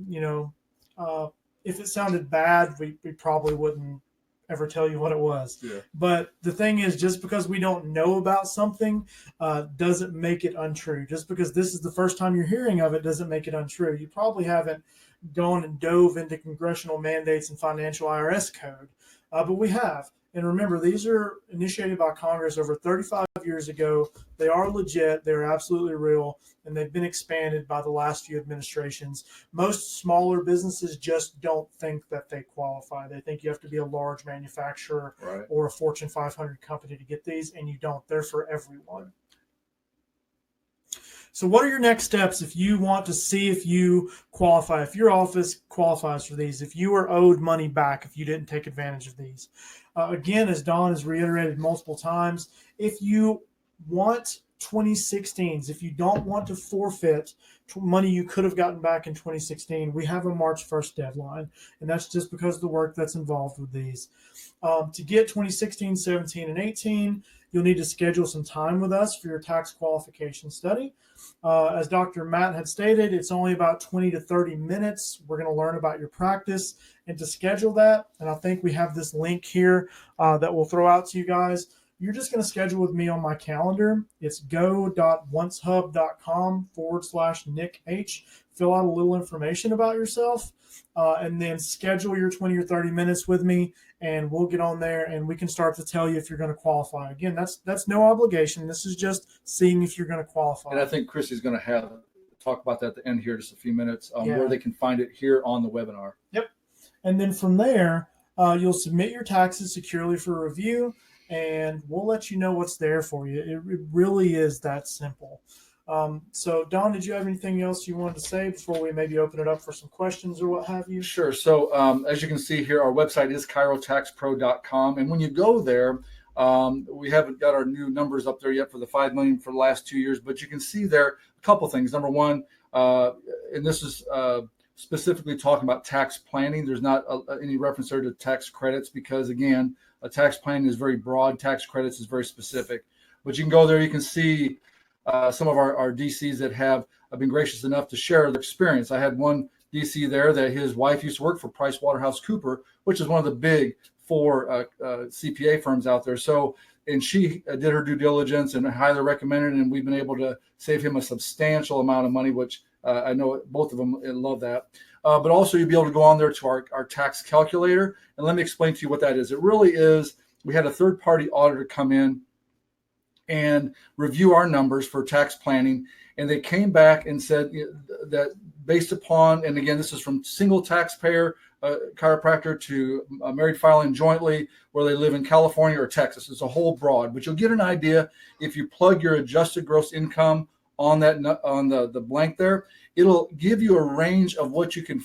if it sounded bad, we probably wouldn't ever tell you what it was. Yeah. But the thing is, just because we don't know about something doesn't make it untrue. Just because this is the first time you're hearing of it doesn't make it untrue. You probably haven't gone and dove into congressional mandates and financial IRS code, but we have. And remember, these are initiated by Congress over 35 years ago. They are legit. They're absolutely real. And they've been expanded by the last few administrations. Most smaller businesses just don't think that they qualify. They think you have to be a large manufacturer Right. or a Fortune 500 company to get these, and you don't. They're for everyone. So what are your next steps if you want to see if you qualify, if your office qualifies for these, if you are owed money back if you didn't take advantage of these? Again, as Don has reiterated multiple times, if you want 2016s, if you don't want to forfeit money you could have gotten back in 2016, we have a March 1st deadline, and that's just because of the work that's involved with these. To get 2016, 17, and 18, you'll need to schedule some time with us for your tax qualification study. As Dr. Matt had stated, it's only about 20 to 30 minutes. We're going to learn about your practice, and to schedule that, and I think we have this link here that we'll throw out to you guys. You're just going to schedule with me on my calendar. It's go.oncehub.com/Nick H. Fill out a little information about yourself, and then schedule your 20 or 30 minutes with me, and we'll get on there and we can start to tell you if you're going to qualify. Again, that's no obligation. This is just seeing if you're going to qualify. And I think Chrissy's going to talk about that at the end here, just a few minutes, Yeah. where they can find it here on the webinar. Yep. And then from there, you'll submit your taxes securely for review, and we'll let you know what's there for you. It really is that simple. So, Don, did you have anything else you wanted to say before we maybe open it up for some questions or what have you? Sure. So as you can see here, our website is chirotaxpro.com. And when you go there, we haven't got our new numbers up there yet for the 5 million for the last 2 years, but you can see there a couple things. Number one, and this is specifically talking about tax planning. There's not any reference there to tax credits because, again, a tax planning is very broad. Tax credits is very specific. But you can go there. You can see some of our DCs that have been gracious enough to share their experience. I had one DC there that his wife used to work for PricewaterhouseCoopers, which is one of the big 4 CPA firms out there. So, and she did her due diligence and highly recommended it, and we've been able to save him a substantial amount of money, which I know both of them love that. But also you'll be able to go on there to our tax calculator. And let me explain to you what that is. It really is, we had a third-party auditor come in and review our numbers for tax planning. And they came back and said that based upon, and again, this is from single taxpayer chiropractor to married filing jointly, where they live in California or Texas. It's a whole broad, but you'll get an idea if you plug your adjusted gross income on that on the blank there. It'll give you a range of what you can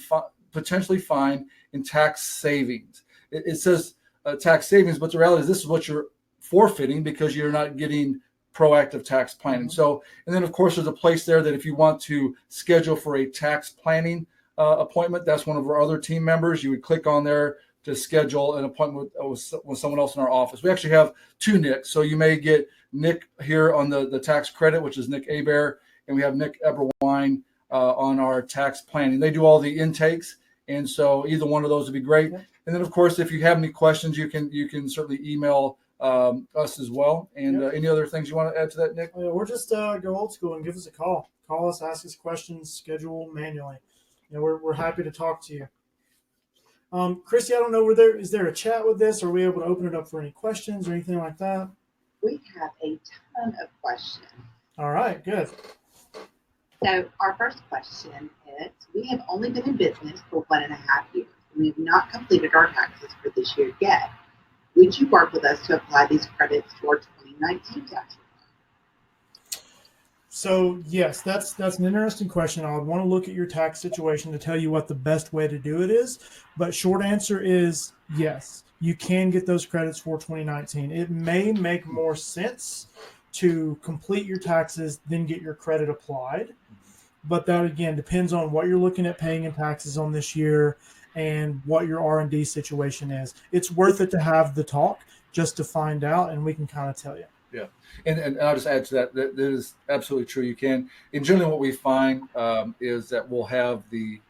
potentially find in tax savings. It says tax savings, but the reality is this is what you're forfeiting because you're not getting proactive tax planning. So, and then of course there's a place there that if you want to schedule for a tax planning appointment, that's one of our other team members. You would click on there to schedule an appointment with someone else in our office. We actually have 2 Nicks. So you may get Nick here on the tax credit, which is Nick Abear, and we have Nick Eberwine on our tax planning. They do all the intakes. And so either one of those would be great. Yeah. And then of course, if you have any questions, you can certainly email us as well. And any other things you want to add to that, Nick? We're just go old school and give us a call. Call us, ask us questions, schedule manually. We're happy to talk to you. Chrissy, I don't know, is there a chat with this? Are we able to open it up for any questions or anything like that? We have a ton of questions. All right, good. So our first question is, we have only been in business for 1.5 years. We have not completed our taxes for this year yet. would you work with us to apply these credits towards 2019 tax return? So yes, that's an interesting question. I would want to look at your tax situation to tell you what the best way to do it is. But short answer is yes, you can get those credits for 2019. It may make more sense to complete your taxes, then get your credit applied. But that again depends on what you're looking at paying in taxes on this year and what your R&D situation is. It's worth it to have the talk just to find out, and we can kind of tell you. Yeah, and I'll just add to that is absolutely true. You can, and generally what we find is that we'll have the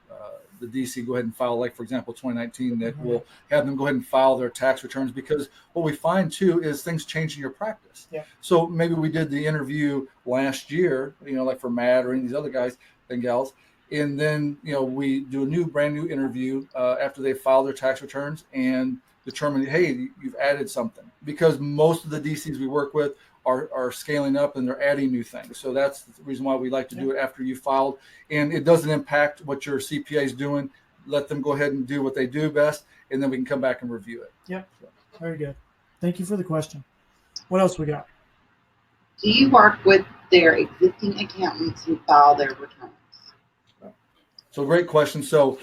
DC go ahead and file, like for example, 2019, that we'll have them go ahead and file their tax returns, because what we find too is things change in your practice. Yeah. So maybe we did the interview last year, like for Matt or any of these other guys and gals, and then we do a brand new interview after they file their tax returns and determine, hey, you've added something, because most of the DCs we work with are scaling up and they're adding new things. So that's the reason why we like to do it after you filed, and it doesn't impact what your CPA is doing. Let them go ahead and do what they do best, and then we can come back and review it. Yep. Very good. Thank you for the question. What else we got? Do you work with their existing accountants who file their returns? So great question. So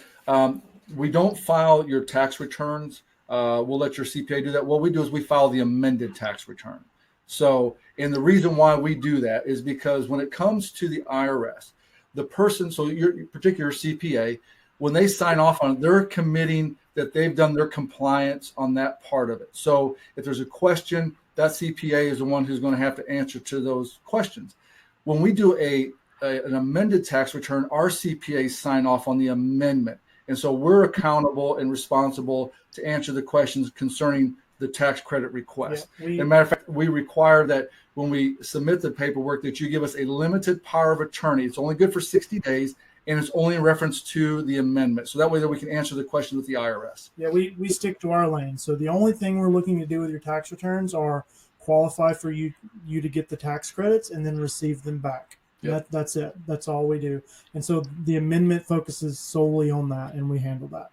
we don't file your tax returns. We'll let your CPA do that. What we do is we file the amended tax return. So, and the reason why we do that is because when it comes to the IRS, the person, so your particular CPA, when they sign off on it, they're committing that they've done their compliance on that part of it. So if there's a question, that CPA is the one who's going to have to answer to those questions. When we do an amended tax return, our CPAs sign off on the amendment. And so we're accountable and responsible to answer the questions concerning the tax credit request. Yeah, As a matter of fact, we require that when we submit the paperwork that you give us a limited power of attorney. It's only good for 60 days, and it's only in reference to the amendment. So that way that we can answer the questions with the IRS. Yeah, we stick to our lane. So the only thing we're looking to do with your tax returns are qualify for you to get the tax credits and then receive them back. Yep. That's it. That's all we do. And so the amendment focuses solely on that, and we handle that.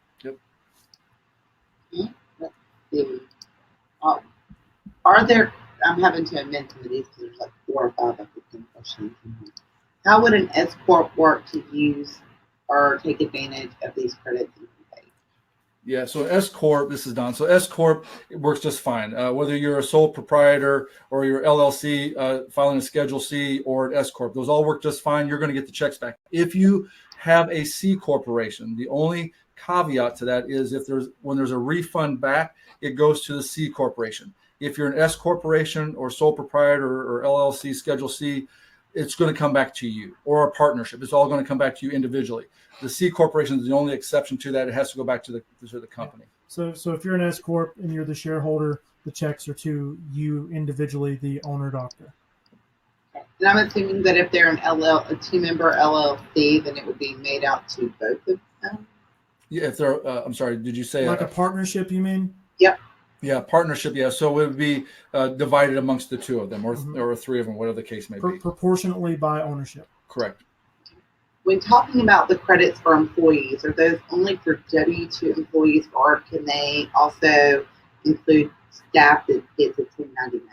Let's see. Are there, I'm having to amend some of these because there's like 4 or 5 of the same questions. How would an S Corp work to use or take advantage of these credits? Yeah, so S Corp, this is Don. So S Corp, it works just fine. Whether you're a sole proprietor or your LLC filing a Schedule C or an S Corp, those all work just fine. You're going to get the checks back. If you have a C corporation, the only caveat to that is when there's a refund back, it goes to the C corporation. If you're an S corporation or sole proprietor or LLC Schedule C, it's going to come back to you, or a partnership. It's all going to come back to you individually. The C corporation is the only exception to that. It has to go back to the company. So if you're an S Corp and you're the shareholder, the checks are to you individually, the owner doctor. And I'm assuming that if they're a 2-member LLC, then it would be made out to both of them? Yeah, if they're, I'm sorry, did you say like a partnership, you mean? Yep. Yeah, partnership. Yeah, so it would be divided amongst the 2 of them, or 3 of them, whatever the case may be. Proportionately by ownership. Correct. When talking about the credits for employees, are those only for W-2 employees, or can they also include staff that gets a 1099?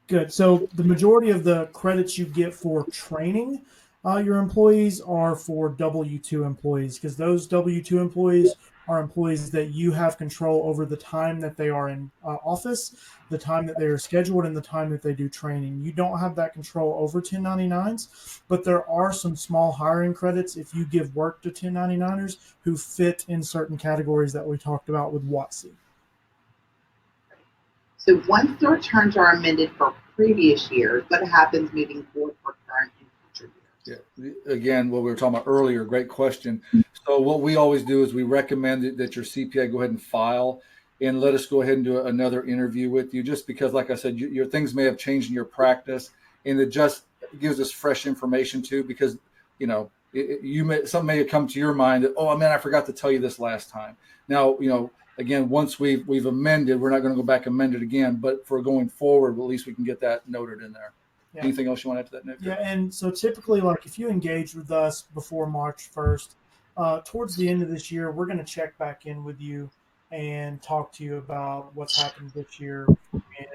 Good. So the majority of the credits you get for training your employees are for W-2 employees, because those W-2 employees are employees that you have control over the time that they are in office, the time that they are scheduled, and the time that they do training. You don't have that control over 1099s, but there are some small hiring credits if you give work to 1099ers who fit in certain categories that we talked about with WOTC. So once the returns are amended for previous years, what happens moving forward for current and future years? Yeah. Again, what we were talking about earlier, great question. So what we always do is we recommend that your CPA go ahead and file and let us go ahead and do another interview with you, just because, like I said, your things may have changed in your practice, and it just gives us fresh information too, because, something may have come to your mind that, oh man, I forgot to tell you this last time. Now, again, once we've amended, we're not going to go back and amend it again, but for going forward, at least we can get that noted in there. Yeah. Anything else you want to add to that, Nick? Yeah, and so typically, like if you engage with us before March 1st, towards the end of this year, we're going to check back in with you and talk to you about what's happened this year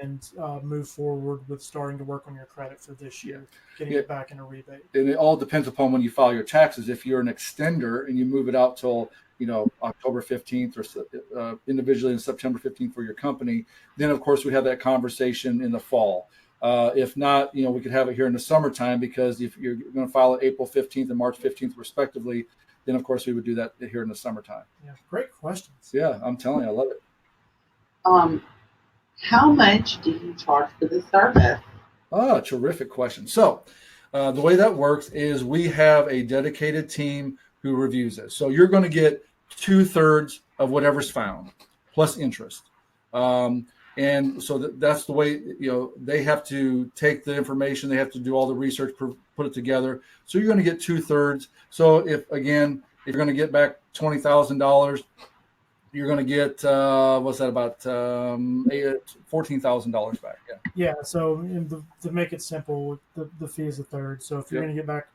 and move forward with starting to work on your credit for this year, getting it back in a rebate. And it all depends upon when you file your taxes. If you're an extender and you move it out till October 15th or individually in September 15th for your company, then of course we have that conversation in the fall. If not, we could have it here in the summertime, because if you're going to file it April 15th and March 15th respectively, then of course we would do that here in the summertime. Yeah, great questions. Yeah, I'm telling you, I love it. How much do you charge for the service? Terrific question. So the way that works is we have a dedicated team who reviews it. So you're going to get 2/3 of whatever's found plus interest. And so that's the way, they have to take the information, they have to do all the research, put it together. So you're going to get 2/3. So if you're going to get back $20,000, you're going to get, what's that, about $14,000 back. Yeah. Yeah. So to make it simple, the fee is 1/3. So if you're going to get back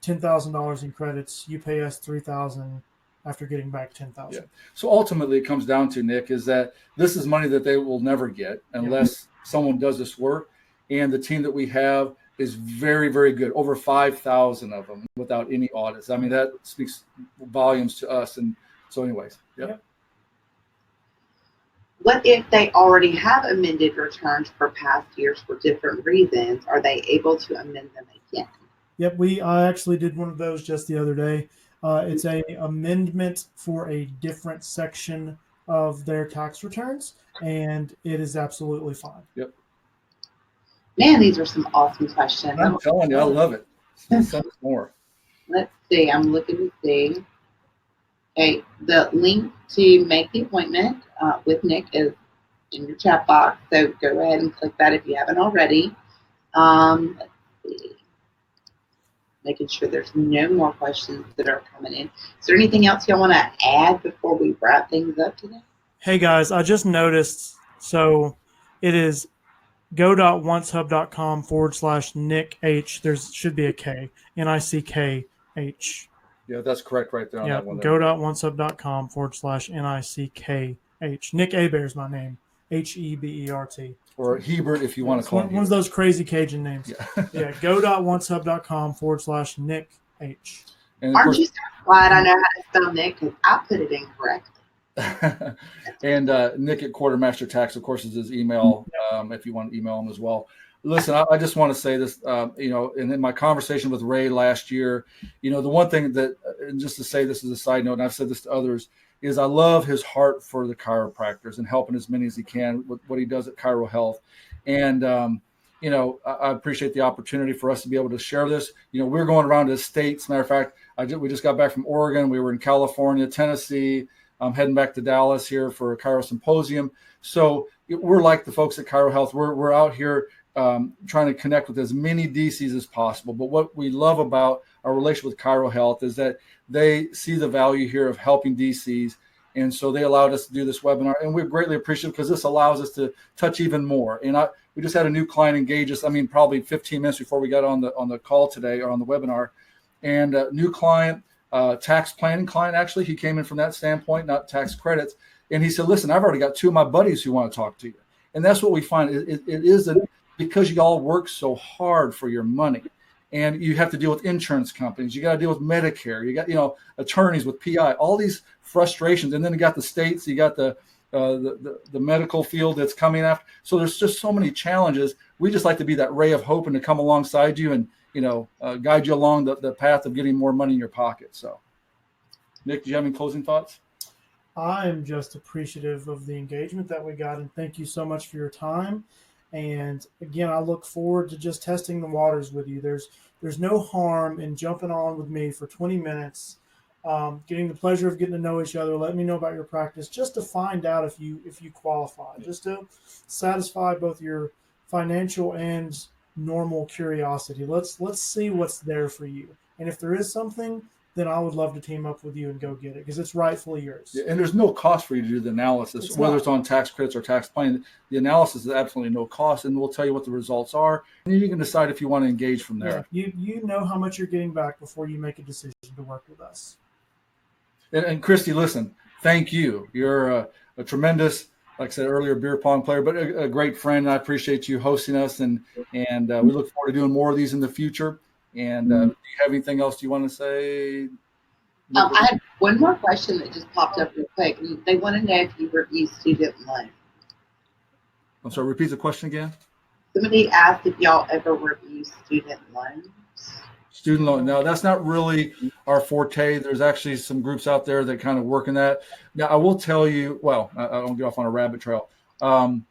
$10,000 in credits, you pay us $3,000 after getting back $10,000. Yeah. So ultimately, it comes down to, Nick, is that this is money that they will never get unless someone does this work. And the team that we have is very, very good. Over 5,000 of them without any audits. I mean, that speaks volumes to us. And so, anyways, What if they already have amended returns for past years for different reasons? Are they able to amend them again? Yep, I actually did one of those just the other day. It's a amendment for a different section of their tax returns, and it is absolutely fine. Yep. Man, these are some awesome questions. I'm telling you, I love it. Send us more. Let's see. I'm looking to see. Okay, the link to make the appointment with Nick is in your chat box, so go ahead and click that if you haven't already. Let's see. Making sure there's no more questions that are coming in. Is there anything else y'all want to add before we wrap things up today? Hey guys, I just noticed, so it is go.oncehub.com/Nick H. There should be a K, NICKH. Yeah, that's correct right there on that one. Go.oncehub.com/NICKH. Nick Hebert is my name, HEBERT. Or Hebert, if you want to call him. One of those crazy Cajun names. Yeah, go.oncehub.com/Nick H. Aren't you so glad I know how to spell Nick? Because I put it incorrectly. And Nick at Quartermaster Tax, of course, is his email, if you want to email him as well. Listen, I just want to say this, and in my conversation with Ray last year, the one thing that, and just to say this as a side note, and I've said this to others, is I love his heart for the chiropractors and helping as many as he can with what he does at Chiro Health. And, I appreciate the opportunity for us to be able to share this. We're going around to the states. Matter of fact, we just got back from Oregon. We were in California, Tennessee. I'm heading back to Dallas here for a Chiro Symposium. So we're like the folks at Chiro Health. We're out here trying to connect with as many DCs as possible. But what we love about our relationship with Chiro Health is that they see the value here of helping DCs. And so they allowed us to do this webinar, and we greatly appreciate it because this allows us to touch even more. And we just had a new client engage us, probably 15 minutes before we got on the call today or on the webinar. And a new client, tax planning client, actually, he came in from that standpoint, not tax credits. And he said, listen, I've already got 2 of my buddies who want to talk to you. And that's what we find. It is because you all work so hard for your money. And you have to deal with insurance companies. You got to deal with Medicare. You got, attorneys with PI, all these frustrations. And then you got the states, you got the medical field that's coming after. So there's just so many challenges. We just like to be that ray of hope and to come alongside you and, guide you along the path of getting more money in your pocket. So, Nick, do you have any closing thoughts? I'm just appreciative of the engagement that we got, and thank you so much for your time. And again, I look forward to just testing the waters with you. There's no harm in jumping on with me for 20 minutes, getting the pleasure of getting to know each other, letting me know about your practice, just to find out if you qualify, just to satisfy both your financial and normal curiosity. Let's see what's there for you. And if there is something, then I would love to team up with you and go get it because it's rightfully yours. Yeah, and there's no cost for you to do the analysis, whether it's on tax credits or tax planning. The analysis is absolutely no cost, and we'll tell you what the results are, and then you can decide if you want to engage from there. Yeah, you know how much you're getting back before you make a decision to work with us. And Christy, listen, thank you. You're a tremendous, like I said earlier, beer pong player, but a great friend. And I appreciate you hosting us, and we look forward to doing more of these in the future. And do you have anything else you want to say? I had one more question that just popped up real quick. They want to know if you review student loans. I'm sorry, repeat the question again. Somebody asked if y'all ever review student loans. Student loan. No, that's not really our forte. There's actually some groups out there that kind of work in that. Now, I will tell you, well, I don't get off on a rabbit trail. When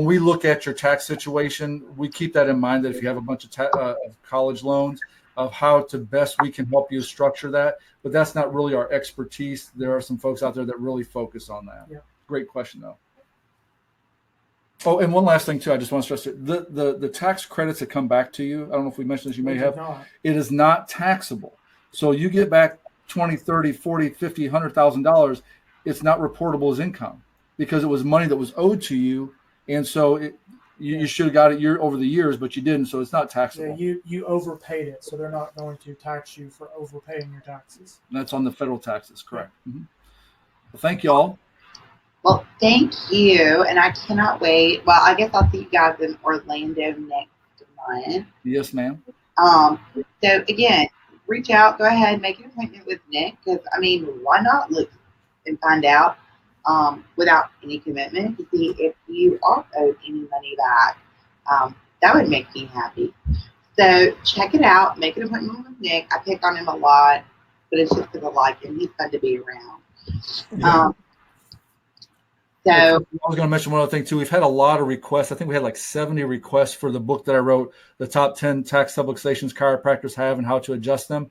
we look at your tax situation, we keep that in mind, that if you have a bunch of college loans, of how to best we can help you structure that. But that's not really our expertise. There are some folks out there that really focus on that. Yeah. Great question, though. Oh, and one last thing too, I just want to stress it. The tax credits that come back to you, I don't know if we mentioned this, you may have, it is not taxable. So you get back 20, 30, 40, 50, $100,000, it's not reportable as income because it was money that was owed to you. And so you should have got it over the years, but you didn't. So it's not taxable. Yeah, you overpaid it. So they're not going to tax you for overpaying your taxes. And that's on the federal taxes, correct. Mm-hmm. Well, thank you all. Well, thank you, and I cannot wait. Well, I guess I'll see you guys in Orlando next month. Yes, ma'am. So again, reach out, go ahead, make an appointment with Nick, because why not look and find out without any commitment to see if you are owed any money back. That would make me happy. So check it out, make an appointment with Nick. I pick on him a lot, but it's just because I like him. He's fun to be around. So I was going to mention one other thing too. We've had a lot of requests. I think we had like 70 requests for the book that I wrote, The Top 10 Tax Subluxations Chiropractors Have and How to Adjust Them.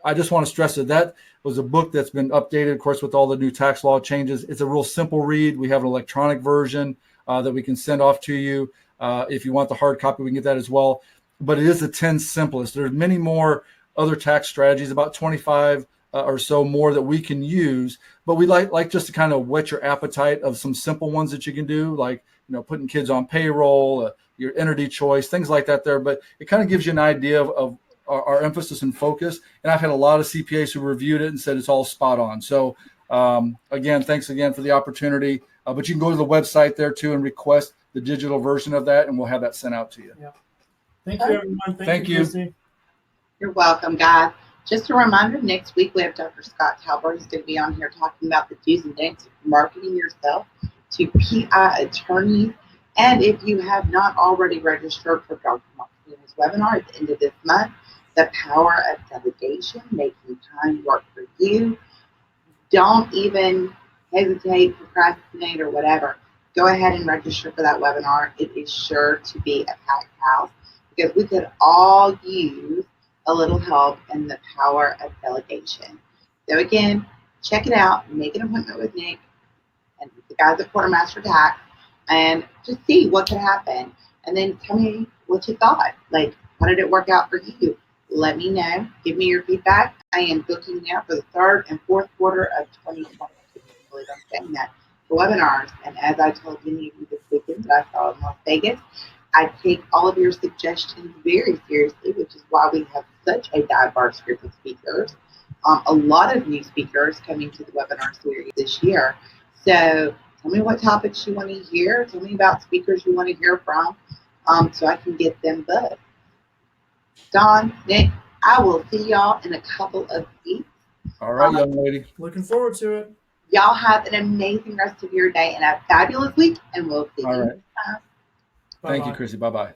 I just want to stress that was a book that's been updated, of course, with all the new tax law changes. It's a real simple read. We have an electronic version that we can send off to you. If you want the hard copy, we can get that as well. But it is the 10 simplest. There's many more other tax strategies, about 25 or so more that we can use, but we like just to kind of whet your appetite of some simple ones that you can do, like putting kids on payroll, your entity choice, things like that there. But it kind of gives you an idea of our emphasis and focus. And I've had a lot of CPAs who reviewed it and said it's all spot on. So again, thanks again for the opportunity. But you can go to the website there too and request the digital version of that, and we'll have that sent out to you. Yeah. Thank you, everyone. Thank you. Christy. you're welcome, guys. Just a reminder, next week we have Dr. Scott Talbert who's going to be on here talking about the do's and don'ts of marketing yourself to PI attorneys. And if you have not already registered for Dr. Martinez's webinar at the end of this month, The Power of Delegation, Making Time Work for You, don't even hesitate, procrastinate, or whatever. Go ahead and register for that webinar. It is sure to be a packed house because we could all use a little help in the power of delegation. So again, check it out, make an appointment with Nick and the guys at Quartermaster Tax, and just see what could happen. And then tell me what you thought. Like, how did it work out for you? Let me know. Give me your feedback. I am booking now for the third and fourth quarter of 2022. I believe I'm saying that, for webinars. And as I told many of you this weekend that I saw in Las Vegas, I take all of your suggestions very seriously, which is why we have such a diverse group of speakers. A lot of new speakers coming to the webinar series this year. So tell me what topics you want to hear. Tell me about speakers you want to hear from, so I can get them booked. Don, Nick, I will see y'all in a couple of weeks. All right, young lady. Looking forward to it. Y'all have an amazing rest of your day and a fabulous week, and we'll see you All right. next time. Thank you, Bye-bye. Chrissy. Bye-bye.